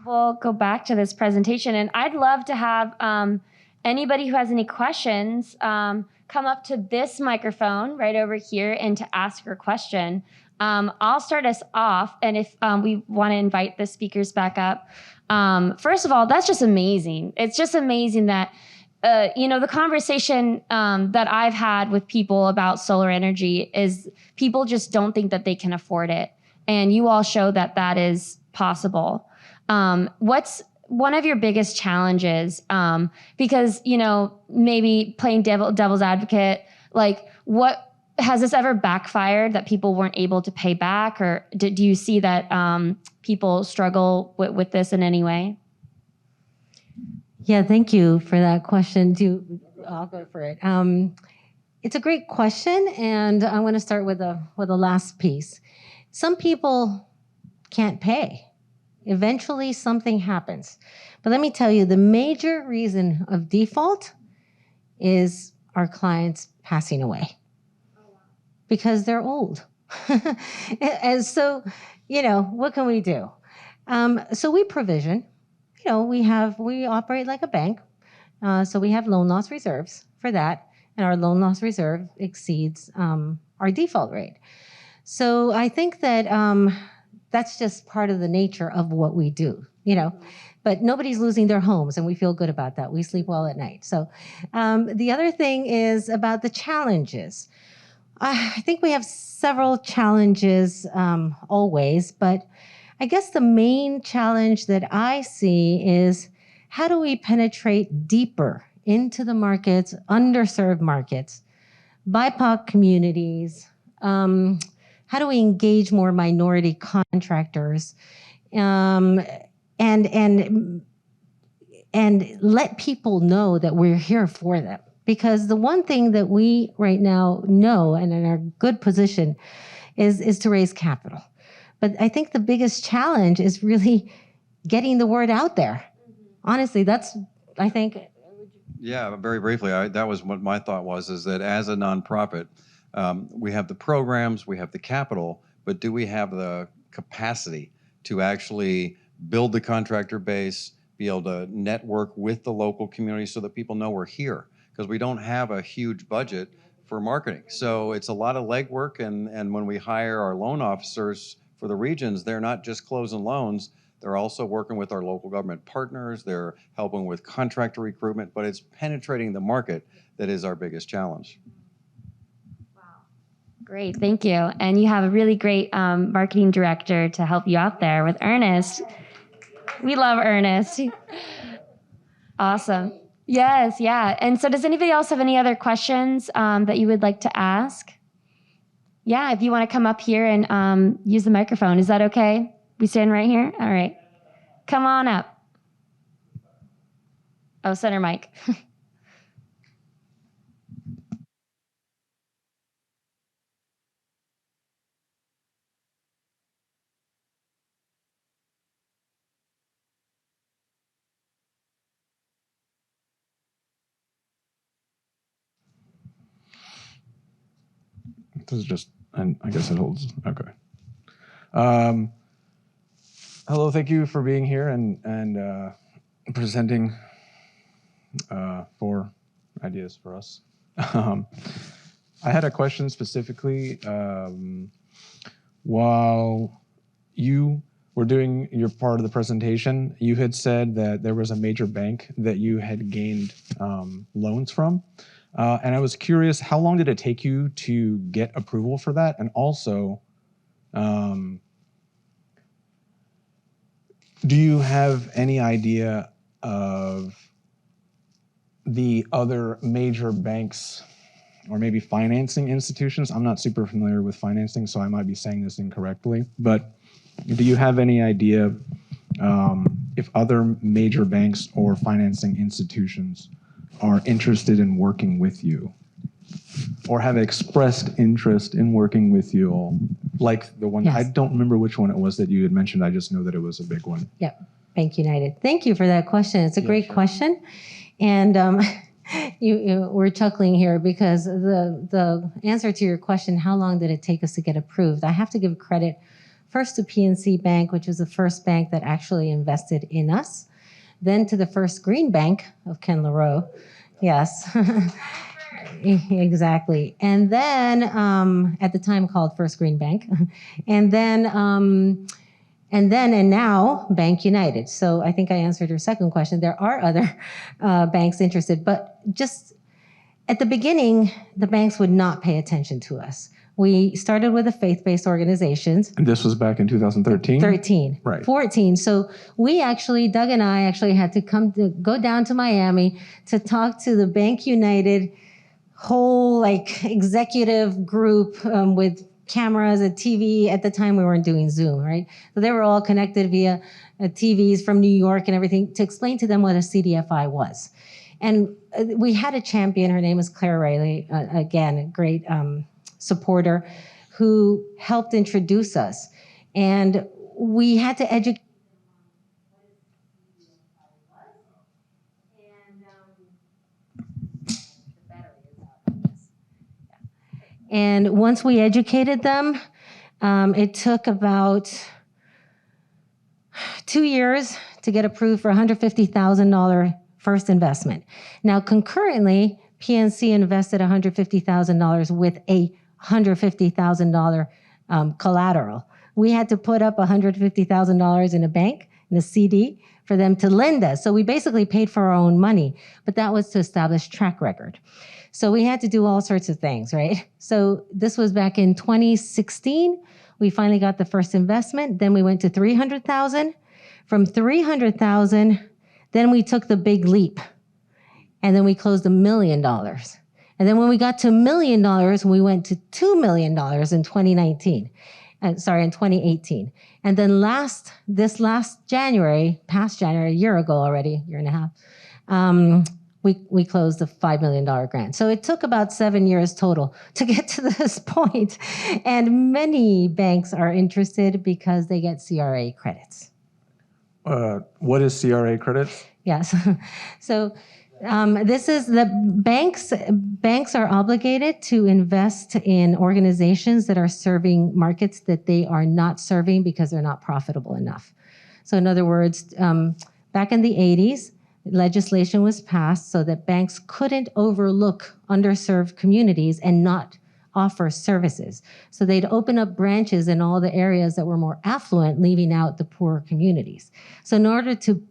we'll go back to this presentation, and I'd love to have anybody who has any questions come up to this microphone right over here and to ask your question. I'll start us off, and if we want to invite the speakers back up. First of all, that's just amazing. It's just amazing that, the conversation that I've had with people about solar energy is people just don't think that they can afford it. And you all show that that is possible. What's one of your biggest challenges? Because, maybe playing devil's advocate, like what has this ever backfired that people weren't able to pay back? Or do you see that people struggle with this in any way? Yeah, thank you for that question. I'll go for it. It's a great question, and I want to start with the last piece. Some people can't pay. Eventually, something happens. But let me tell you, the major reason of default is our clients passing away because they're old. And so, what can we do? So we provision. We operate like a bank. So we have loan loss reserves for that. And our loan loss reserve exceeds our default rate. So I think that that's just part of the nature of what we do, But nobody's losing their homes, and we feel good about that. We sleep well at night. So the other thing is about the challenges. I think we have several challenges always, but I guess the main challenge that I see is how do we penetrate deeper into the markets, underserved markets, BIPOC communities? How do we engage more minority contractors, and let people know that we're here for them? Because the one thing that we right now know and in a good position is to raise capital. But I think the biggest challenge is really getting the word out there. Honestly, that's, I think. Yeah, very briefly, that was what my thought was, is that as a nonprofit, we have the programs, we have the capital, but do we have the capacity to actually build the contractor base, be able to network with the local community so that people know we're here? Because we don't have a huge budget for marketing. So it's a lot of legwork, and when we hire our loan officers for the regions, they're not just closing loans, they're also working with our local government partners, they're helping with contractor recruitment, but it's penetrating the market that is our biggest challenge. Wow. Great, thank you. And you have a really great marketing director to help you out there with Ernest. We love Ernest. Awesome. Yes, yeah. And so does anybody else have any other questions that you would like to ask? Yeah, if you want to come up here and use the microphone. Is that okay? We stand right here? All right. Come on up. Oh, center mic. This is just, and I guess it holds. Okay. Hello, thank you for being here and presenting for ideas for us. I had a question specifically. While you were doing your part of the presentation, you had said that there was a major bank that you had gained loans from. And I was curious, how long did it take you to get approval for that? And also, do you have any idea of the other major banks or maybe financing institutions? I'm not super familiar with financing, so I might be saying this incorrectly. But do you have any idea if other major banks or financing institutions are interested in working with you or have expressed interest in working with you all? Like the one, yes. I don't remember which one it was that you had mentioned. I just know that it was a big one. Yep. Bank United. Thank you for that question. It's a great question. And we're chuckling here because the answer to your question, how long did it take us to get approved? I have to give credit first to PNC Bank, which was the first bank that actually invested in us, then to the first green bank of Ken LaRoe. Yes, exactly. And then at the time called First Green Bank, and now Bank United. So I think I answered your second question. There are other banks interested, but just at the beginning, the banks would not pay attention to us. We started with the faith-based organizations. And this was back in 2013? 13. Right. 14. So Doug and I actually had to go down to Miami to talk to the Bank United whole executive group with cameras, a TV. At the time, we weren't doing Zoom, right? So they were all connected via TVs from New York and everything to explain to them what a CDFI was. And we had a champion. Her name is Claire Riley, again, a great supporter who helped introduce us. And we had to educate. And once we educated them, it took about 2 years to get approved for $150,000 first investment. Now, concurrently, PNC invested $150,000 with a $150,000 collateral. We had to put up $150,000 in a bank, in a CD, for them to lend us. So we basically paid for our own money, but that was to establish track record. So we had to do all sorts of things, right? So this was back in 2016. We finally got the first investment. Then we went to $300,000. From $300,000, then we took the big leap. And then we closed $1 million. And then when we got to $1 million, we went to $2 million in 2018. And then this last January, past January, a year ago already, year and a half, we closed a $5 million grant. So it took about 7 years total to get to this point. And many banks are interested because they get CRA credits. What is CRA credits? Yes. So this is the banks are obligated to invest in organizations that are serving markets that they are not serving because they're not profitable enough. So in other words, back in the 80s, legislation was passed so that banks couldn't overlook underserved communities and not offer services. So they'd open up branches in all the areas that were more affluent, leaving out the poor communities. So in order to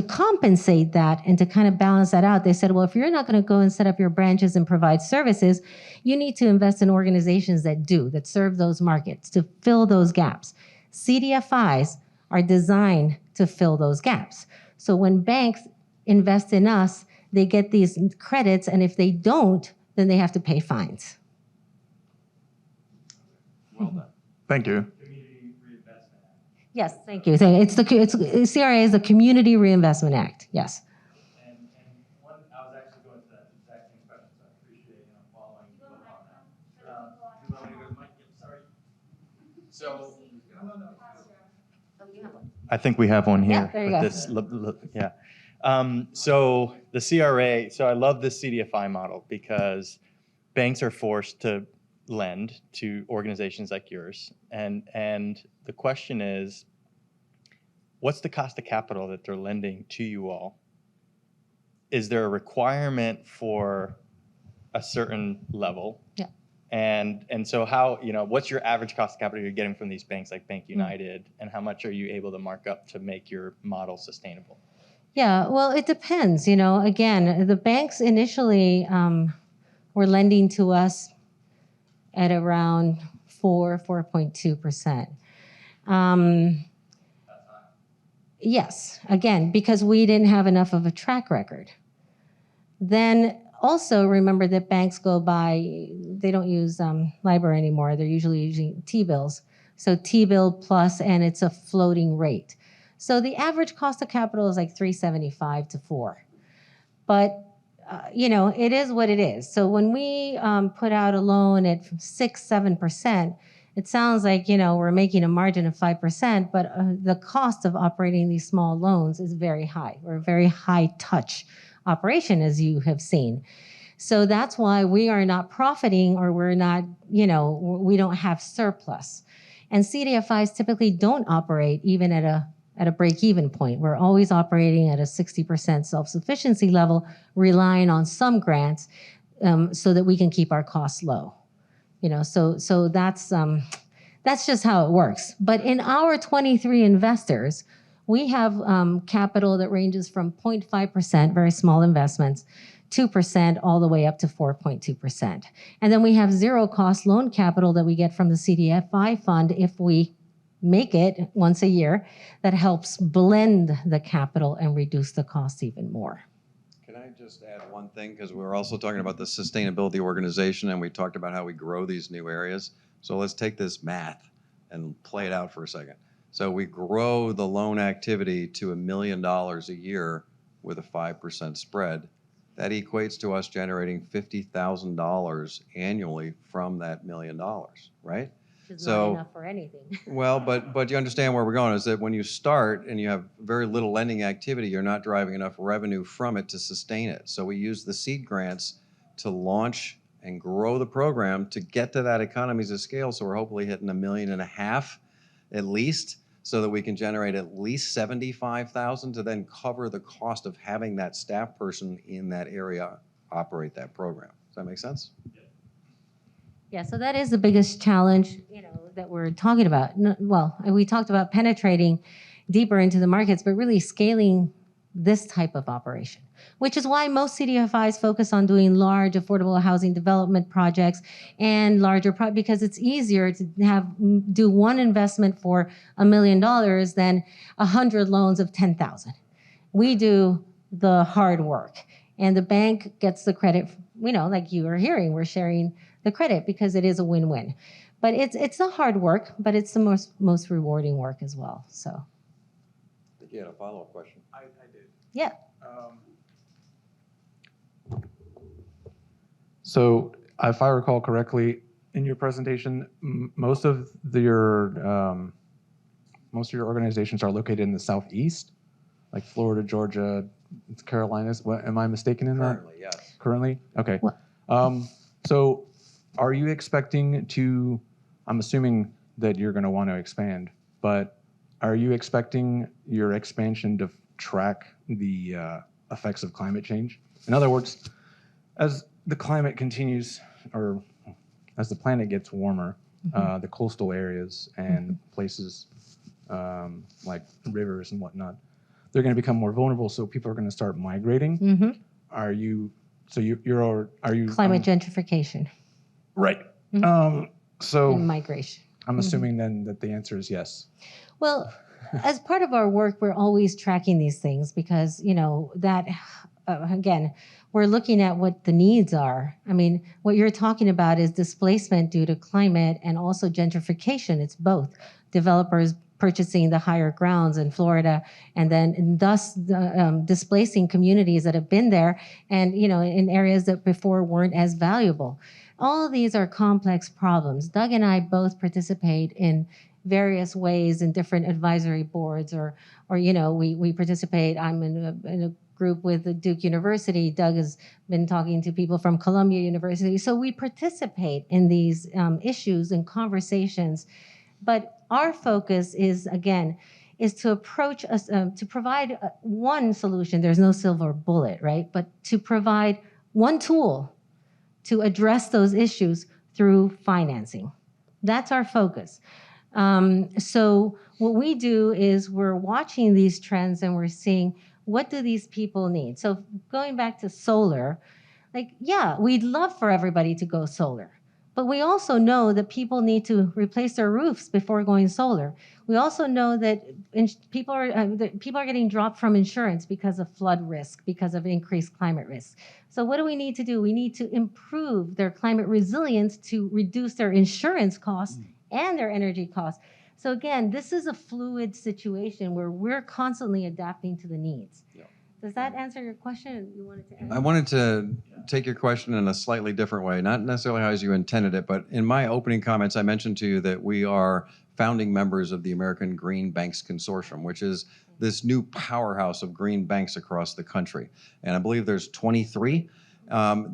compensate that and to kind of balance that out, they said, well, if you're not going to go and set up your branches and provide services, you need to invest in organizations that serve those markets, to fill those gaps. CDFIs are designed to fill those gaps. So when banks invest in us, they get these credits, and if they don't, then they have to pay fines. Well done. Thank you. Yes, thank you. So CRA is the Community Reinvestment Act. Yes. And one, I was actually going to that exact same question, so I appreciate following you on that. Do you want me to go to the mic? Yep, sorry. So, I think we have one here. Yeah, there you go. So the CRA, so I love this CDFI model because banks are forced to lend to organizations like yours. And the question is, what's the cost of capital that they're lending to you all? Is there a requirement for a certain level? Yeah. And so how, what's your average cost of capital you're getting from these banks like Bank United, and how much are you able to mark up to make your model sustainable? Yeah, well, it depends. Again, the banks initially were lending to us at around 4.2%. Yes, again, because we didn't have enough of a track record. Then also remember that banks they don't use LIBOR anymore. They're usually using T-bills. So T-bill plus, and it's a floating rate. So the average cost of capital is like 3.75 to 4. But it is what it is. So when we put out a loan at 6-7%, it sounds like, we're making a margin of 5%, but the cost of operating these small loans is very high. We're a very high touch operation, as you have seen. So that's why we are not profiting, or we're not, we don't have surplus. And CDFIs typically don't operate even at a break-even point. We're always operating at a 60% self-sufficiency level, relying on some grants so that we can keep our costs low. So that's just how it works. But in our 23 investors, we have capital that ranges from 0.5%, very small investments, 2% all the way up to 4.2%. And then we have zero cost loan capital that we get from the CDFI fund if we make it once a year, that helps blend the capital and reduce the cost even more. Can I just add one thing? Because we were also talking about the sustainability organization, and we talked about how we grow these new areas. So let's take this math and play it out for a second. So we grow the loan activity to $1 million a year with a 5% spread. That equates to us generating $50,000 annually from that $1 million, right? Which is not enough for anything. Well, but you understand where we're going, is that when you start and you have very little lending activity, you're not driving enough revenue from it to sustain it. So we use the seed grants to launch and grow the program to get to that economies of scale. So we're hopefully hitting $1.5 million at least, so that we can generate at least $75,000 to then cover the cost of having that staff person in that area operate that program. Does that make sense? Yeah, so that is the biggest challenge, that we're talking about. Well, we talked about penetrating deeper into the markets, but really scaling this type of operation, which is why most CDFIs focus on doing large affordable housing development projects and larger because it's easier to do one investment for $1 million than 100 loans of 10,000. We do the hard work, and the bank gets the credit. Like you are hearing, we're sharing the credit because it is a win-win. But it's the hard work, but it's the most rewarding work as well. So. I think you had a follow-up question. I did. Yeah. So if I recall correctly, in your presentation, most of your organizations are located in the Southeast, like Florida, Georgia, Carolinas. Am I mistaken in that? Currently, yes. Currently? Okay. What? So are you expecting to, I'm assuming that you're going to want to expand, but are you expecting your expansion to track the effects of climate change? In other words, as the climate continues, or as the planet gets warmer, the coastal areas and places like rivers and whatnot, they're going to become more vulnerable. So people are going to start migrating. Mm-hmm. Are you Climate gentrification. Right. Mm-hmm. So And migration. I'm assuming then that the answer is yes. Well, as part of our work, we're always tracking these things because, that, again, we're looking at what the needs are. I mean, what you're talking about is displacement due to climate and also gentrification. It's both. Developers purchasing the higher grounds in Florida and then thus displacing communities that have been there and, in areas that before weren't as valuable. All of these are complex problems. Doug and I both participate in various ways in different advisory boards or we participate. I'm in a group with the Duke University. Doug has been talking to people from Columbia University. So we participate in these issues and conversations. But our focus is to approach us, to provide one solution. There's no silver bullet, right? But to provide one tool to address those issues through financing. That's our focus. So what we do is we're watching these trends and we're seeing what do these people need. So going back to solar, we'd love for everybody to go solar. But we also know that people need to replace their roofs before going solar. We also know that people are getting dropped from insurance because of flood risk, because of increased climate risk. So what do we need to do? We need to improve their climate resilience to reduce their insurance costs and their energy costs. So again, this is a fluid situation where we're constantly adapting to the needs. Yeah. Does that answer your question? You wanted to add? I wanted to take your question in a slightly different way, not necessarily how as you intended it, but in my opening comments, I mentioned to you that we are founding members of the American Green Banks Consortium, which is this new powerhouse of green banks across the country. And I believe there's 23.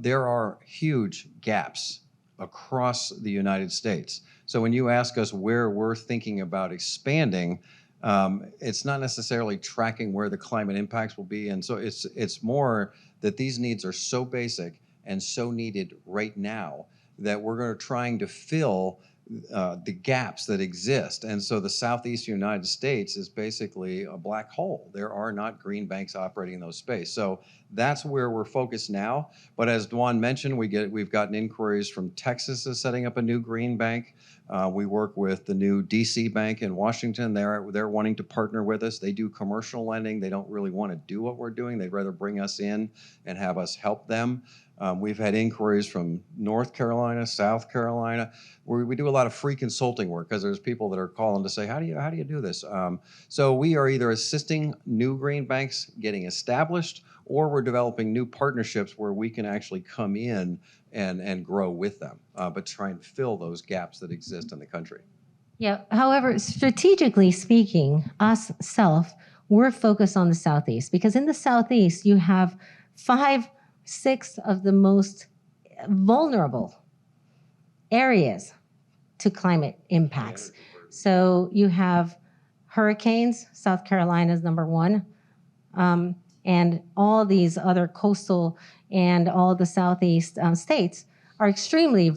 There are huge gaps across the United States. So when you ask us where we're thinking about expanding, it's not necessarily tracking where the climate impacts will be. And so it's more that these needs are so basic and so needed right now that we're trying to fill the gaps that exist. And so the Southeast United States is basically a black hole. There are not green banks operating in those spaces. So that's where we're focused now. But as Duanne mentioned, we've gotten inquiries from Texas is setting up a new green bank. We work with the new DC bank in Washington. They're wanting to partner with us. They do commercial lending. They don't really want to do what we're doing. They'd rather bring us in and have us help them. We've had inquiries from North Carolina, South Carolina, where we do a lot of free consulting work because there's people that are calling to say, how do you do this? So we are either assisting new green banks getting established, or we're developing new partnerships where we can actually come in and grow with them, but try and fill those gaps that exist in the country. Yeah. However, strategically speaking, we're focused on the Southeast because in the Southeast, you have 5-6 of the most vulnerable areas to climate impacts. So you have hurricanes, South Carolina's number one, and all these other coastal and all the Southeast states are extremely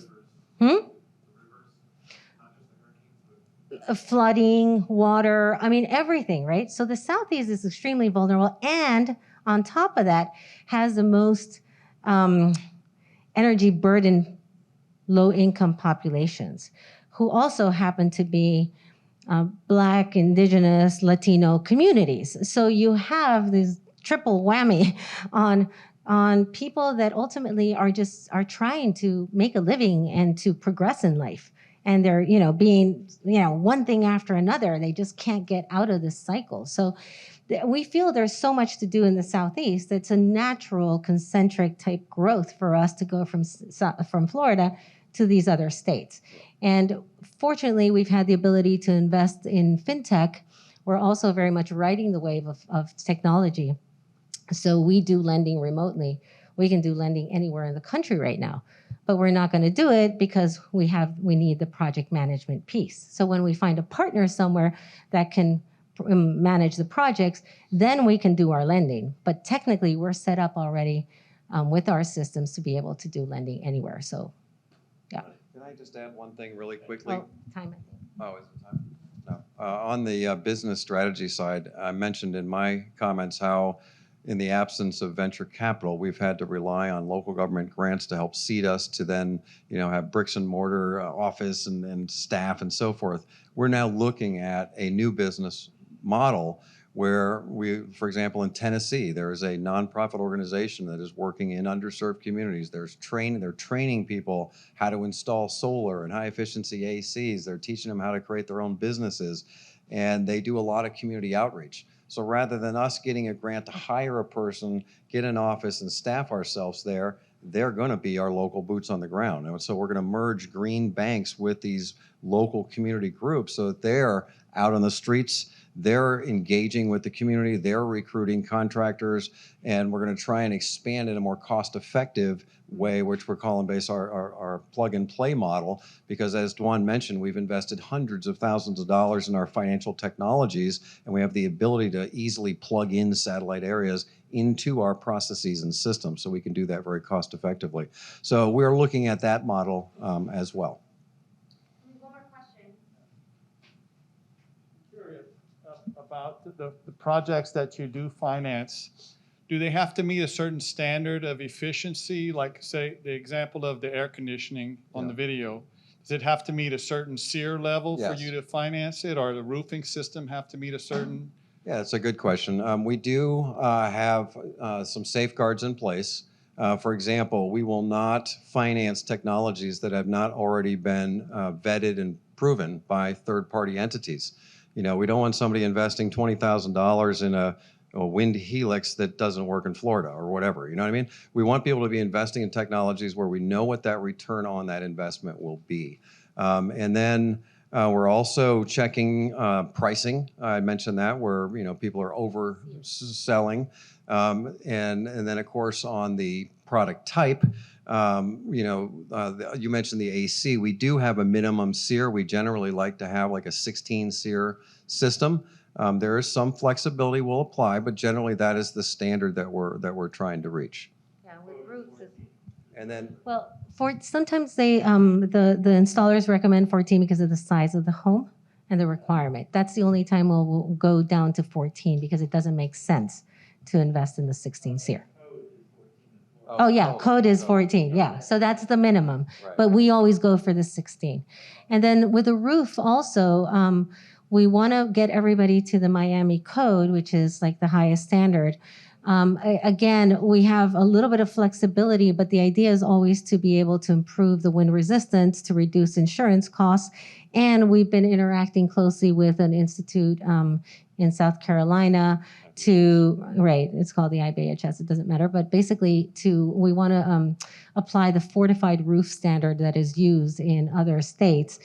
flooding, water, I mean, everything, right? So the Southeast is extremely vulnerable, and on top of that, has the most energy burden, low-income populations, who also happen to be Black, Indigenous, Latino communities. So you have this triple whammy on people that ultimately are trying to make a living and to progress in life. And they're, being, one thing after another. They just can't get out of this cycle. So we feel there's so much to do in the Southeast. It's a natural concentric type growth for us to go from Florida to these other states. And fortunately, we've had the ability to invest in fintech. We're also very much riding the wave of technology. So we do lending remotely. We can do lending anywhere in the country right now, but we're not going to do it because we need the project management piece. So when we find a partner somewhere that can manage the projects, then we can do our lending. But technically, we're set up already with our systems to be able to do lending anywhere. So, yeah. Can I just add one thing really quickly? Oh, time, I think. Oh, is it time? No. On the business strategy side, I mentioned in my comments how in the absence of venture capital, we've had to rely on local government grants to help seed us to then, have bricks and mortar office and staff and so forth. We're now looking at a new business model where for example, in Tennessee, there is a nonprofit organization that is working in underserved communities. They're training people how to install solar and high efficiency ACs. They're teaching them how to create their own businesses, and they do a lot of community outreach. So rather than us getting a grant to hire a person, get an office and staff ourselves there, they're going to be our local boots on the ground. And so we're going to merge green banks with these local community groups so that they're out on the streets, they're engaging with the community, they're recruiting contractors, and we're going to try and expand in a more cost-effective way, which we're calling our plug-and-play model, because as Duanne mentioned, we've invested hundreds of thousands of dollars in our financial technologies, and we have the ability to easily plug in satellite areas into our processes and systems, so we can do that very cost-effectively. So we're looking at that model as well. One more question. Curious about the projects that you do finance. Do they have to meet a certain standard of efficiency? Like, say, the example of the air conditioning on the video. Does it have to meet a certain SEER level for you to finance it, or the roofing system have to meet a certain? Yeah, that's a good question. We do have some safeguards in place. For example, we will not finance technologies that have not already been vetted and proven by third-party entities. We don't want somebody investing $20,000 in a wind helix that doesn't work in Florida or whatever, you know what I mean? We want people to be investing in technologies where we know what that return on that investment will be. And then We're also checking pricing. I mentioned that where people are overselling, and then of course on the product type, you mentioned the AC. We do have a minimum SEER. We generally like to have like a 16 SEER system. There is some flexibility will apply, but generally that is the standard that we're trying to reach. Yeah, with roofs. And then Well, sometimes they the installers recommend 14 because of the size of the home and the requirement. That's the only time we'll go down to 14 because it doesn't make sense to invest in the 16 SEER. Oh yeah, code is 14. Yeah, so that's the minimum. Right. But we always go for the 16. And then with a roof also, we want to get everybody to the Miami code, which is like the highest standard. Again, we have a little bit of flexibility, but the idea is always to be able to improve the wind resistance, to reduce insurance costs. And we've been interacting closely with an institute in South Carolina it's called the IDEAS, it doesn't matter, but basically we want to apply the fortified roof standard that is used in other states.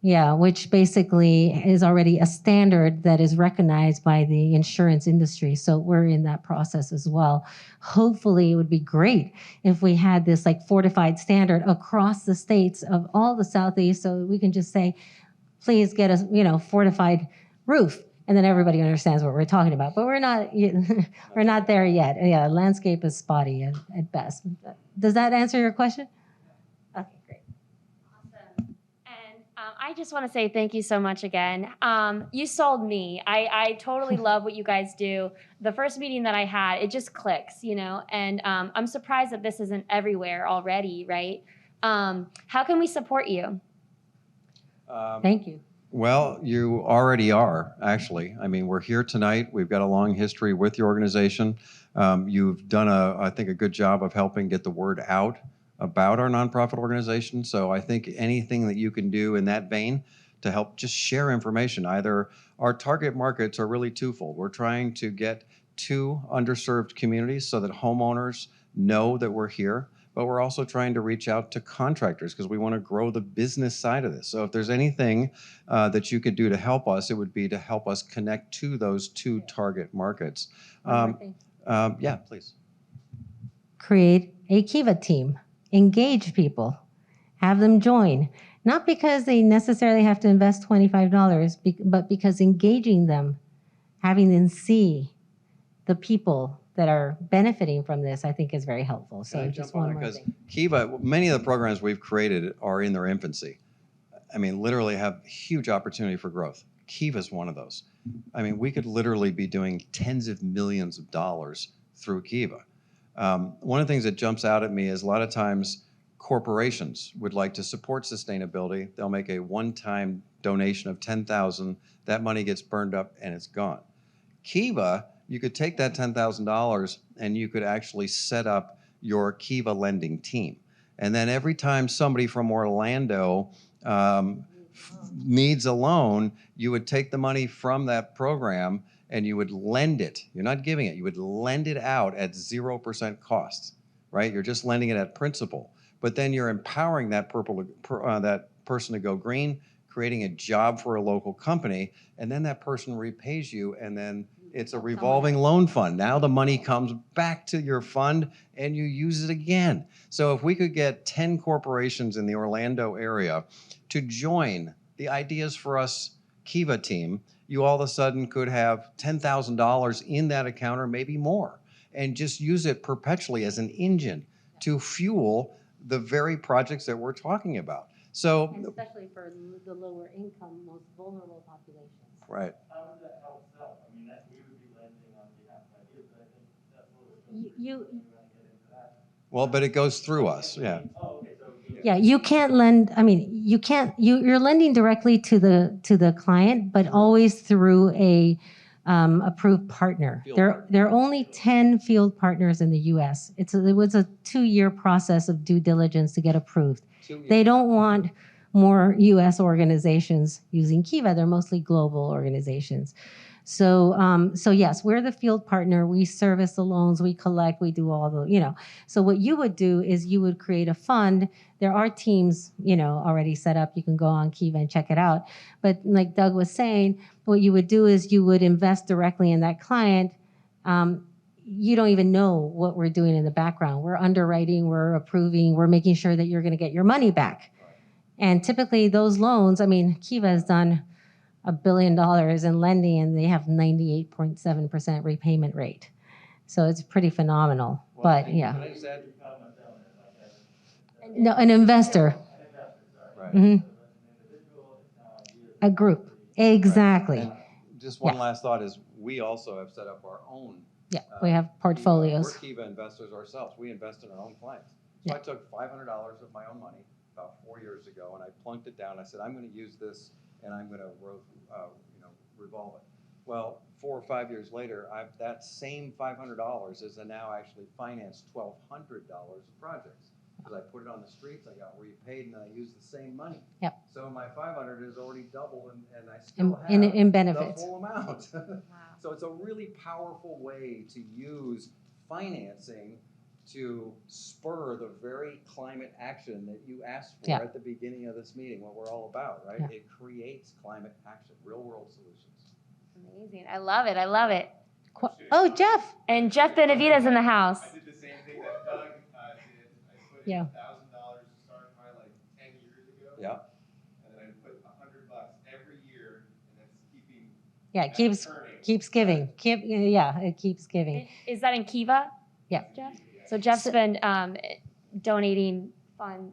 Yeah, which basically is already a standard that is recognized by the insurance industry. So we're in that process as well. Hopefully it would be great if we had this like fortified standard across the states of all the Southeast, so we can just say, please get a fortified roof. And then everybody understands what we're talking about. But we're not there yet. Yeah, landscape is spotty at best. Does that answer your question? Okay, great. Awesome. And I just want to say thank you so much again. You sold me. I totally love what you guys do. The first meeting that I had, it just clicks, and I'm surprised that this isn't everywhere already, right? How can we support you? Thank you. Well, you already are, actually. I mean, we're here tonight. We've got a long history with your organization. You've done, I think, a good job of helping get the word out about our nonprofit organization. So I think anything that you can do in that vein to help just share information. Either our target markets are really twofold. We're trying to get to underserved communities so that homeowners know that we're here. But we're also trying to reach out to contractors because we want to grow the business side of this. So if there's anything that you could do to help us, it would be to help us connect to those two target markets. Yeah, please. Create a Kiva team. Engage people. Have them join. Not because they necessarily have to invest $25, but because engaging them, having them see the people that are benefiting from this, I think is very helpful. So just one more thing. Kiva, many of the programs we've created are in their infancy. I mean, literally have huge opportunity for growth. Kiva is one of those. I mean, we could literally be doing tens of millions of dollars through Kiva. One of the things that jumps out at me is a lot of times corporations would like to support sustainability. They'll make a one-time donation of $10,000. That money gets burned up and it's gone. Kiva, you could take that $10,000 and you could actually set up your Kiva lending team. And then every time somebody from Orlando needs a loan, you would take the money from that program and you would lend it. You're not giving it. You would lend it out at 0% cost, right? You're just lending it at principal. But then you're empowering that person to go green, creating a job for a local company, and then that person repays you, and then it's a revolving loan fund. Now the money comes back to your fund and you use it again. So if we could get 10 corporations in the Orlando area to join the Ideas for Us Kiva team, you all of a sudden could have $10,000 in that account or maybe more, and just use it perpetually as an engine to fuel the very projects that we're talking about. So, and especially for the lower income, most vulnerable populations. Right. How would that help sell? I mean, that we would be lending on behalf of Ideas, but I think that's a little bit. You Well, but it goes through us, yeah. Oh, okay. So Yeah, you can't lend. I mean, you can't. You're lending directly to the client, but always through a approved partner. There are only 10 field partners in the U.S. It was a 2-year process of due diligence to get approved. They don't want more U.S. organizations using Kiva. They're mostly global organizations. So yes, we're the field partner. We service the loans, we collect, we do all the. So what you would do is you would create a fund. There are teams, already set up. You can go on Kiva and check it out. But like Doug was saying, what you would do is you would invest directly in that client. You don't even know what we're doing in the background. We're underwriting, we're approving, we're making sure that you're going to get your money back. And typically those loans, Kiva has done $1 billion in lending and they have 98.7% repayment rate. So it's pretty phenomenal. But yeah. Can I just add? No, an investor. Right. Mm-hmm. A group. Exactly. And just one last thought is we also have set up our own. Yeah, we have portfolios. We're Kiva investors ourselves. We invest in our own clients. So I took $500 of my own money about 4 years ago, and I plunked it down. I said, I'm going to use this, and I'm going to revolve it. Well, 4 or 5 years later, that same $500 is now actually financed $1,200 of projects. Because I put it on the streets, I got repaid, and I used the same money. Yep. So my 500 is already doubled, and I still have in benefits. The full amount. Wow. So it's a really powerful way to use financing to spur the very climate action that you asked for at the beginning of this meeting, what we're all about, right? Yeah. It creates climate action, real world solutions. Amazing. I love it. I love it. Oh, Jeff. And Jeff Benavita's in the house. I did the same thing that Doug did. I put Yeah. $1,000 to start mine like 10 years ago. Yeah. And then I put $100 every year, and that's keeping. Yeah, it keeps giving. It keeps giving. Is that in Kiva? Yeah. Jeff? So Jeff's been donating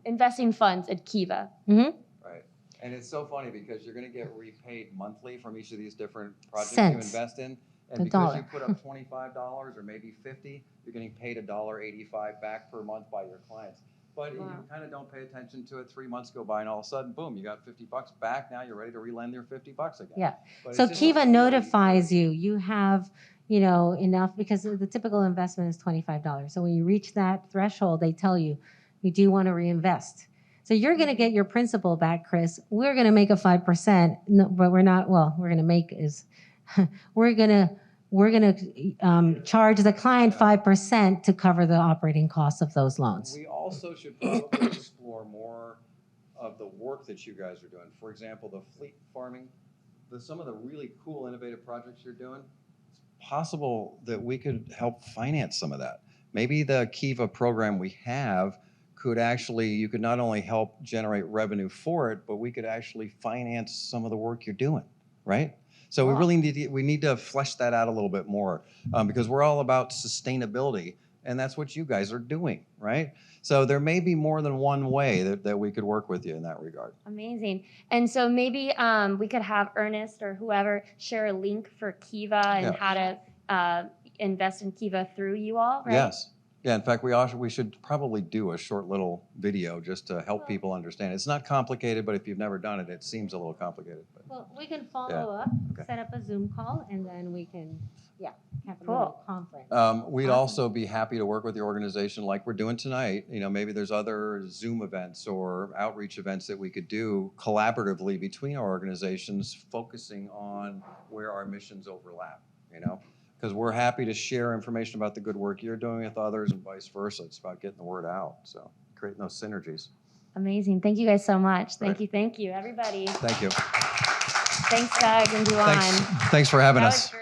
investing funds at Kiva. Mm-hmm. Right. And it's so funny because you're going to get repaid monthly from each of these different projects Cents. you invest in. And The because dollar. you put up $25 or maybe $50, you're getting paid $1.85 back per month by your clients. But you kind of don't pay attention to it. 3 months go by, and all of a sudden, boom, you got $50 back. Now you're ready to relend your $50 again. Yeah. But So it's just Kiva really notifies you. You have, enough, because the typical investment is $25. So when you reach that threshold, they tell you, you do want to reinvest. So you're going to get your principal back, Chris. We're going to make a 5%, no, but we're not. Well, we're going to make is we're going to charge the client 5% to cover the operating costs of those loans. We also should probably explore more of the work that you guys are doing. For example, the fleet farming, some of the really cool, innovative projects you're doing. It's possible that we could help finance some of that. Maybe the Kiva program we have could actually, you could not only help generate revenue for it, but we could actually finance some of the work you're doing, right? So we really need to flesh that out a little bit more because we're all about sustainability, and that's what you guys are doing, right? So there may be more than one way that we could work with you in that regard. Amazing. And so maybe we could have Ernest or whoever share a link for Kiva and how to invest in Kiva through you all, right? Yes. Yeah, in fact, we should probably do a short little video just to help people understand. It's not complicated, but if you've never done it, it seems a little complicated. But. Well, we can follow up, set up a Zoom call, and then we can, have a little conference. We'd also be happy to work with your organization like we're doing tonight. Maybe there's other Zoom events or outreach events that we could do collaboratively between our organizations, focusing on where our missions overlap, Because we're happy to share information about the good work you're doing with others and vice versa. It's about getting the word out. So creating those synergies. Amazing. Thank you guys so much. Thank you, everybody. Thank you. Thanks, Doug and Duanne. Thanks for having That us. was great.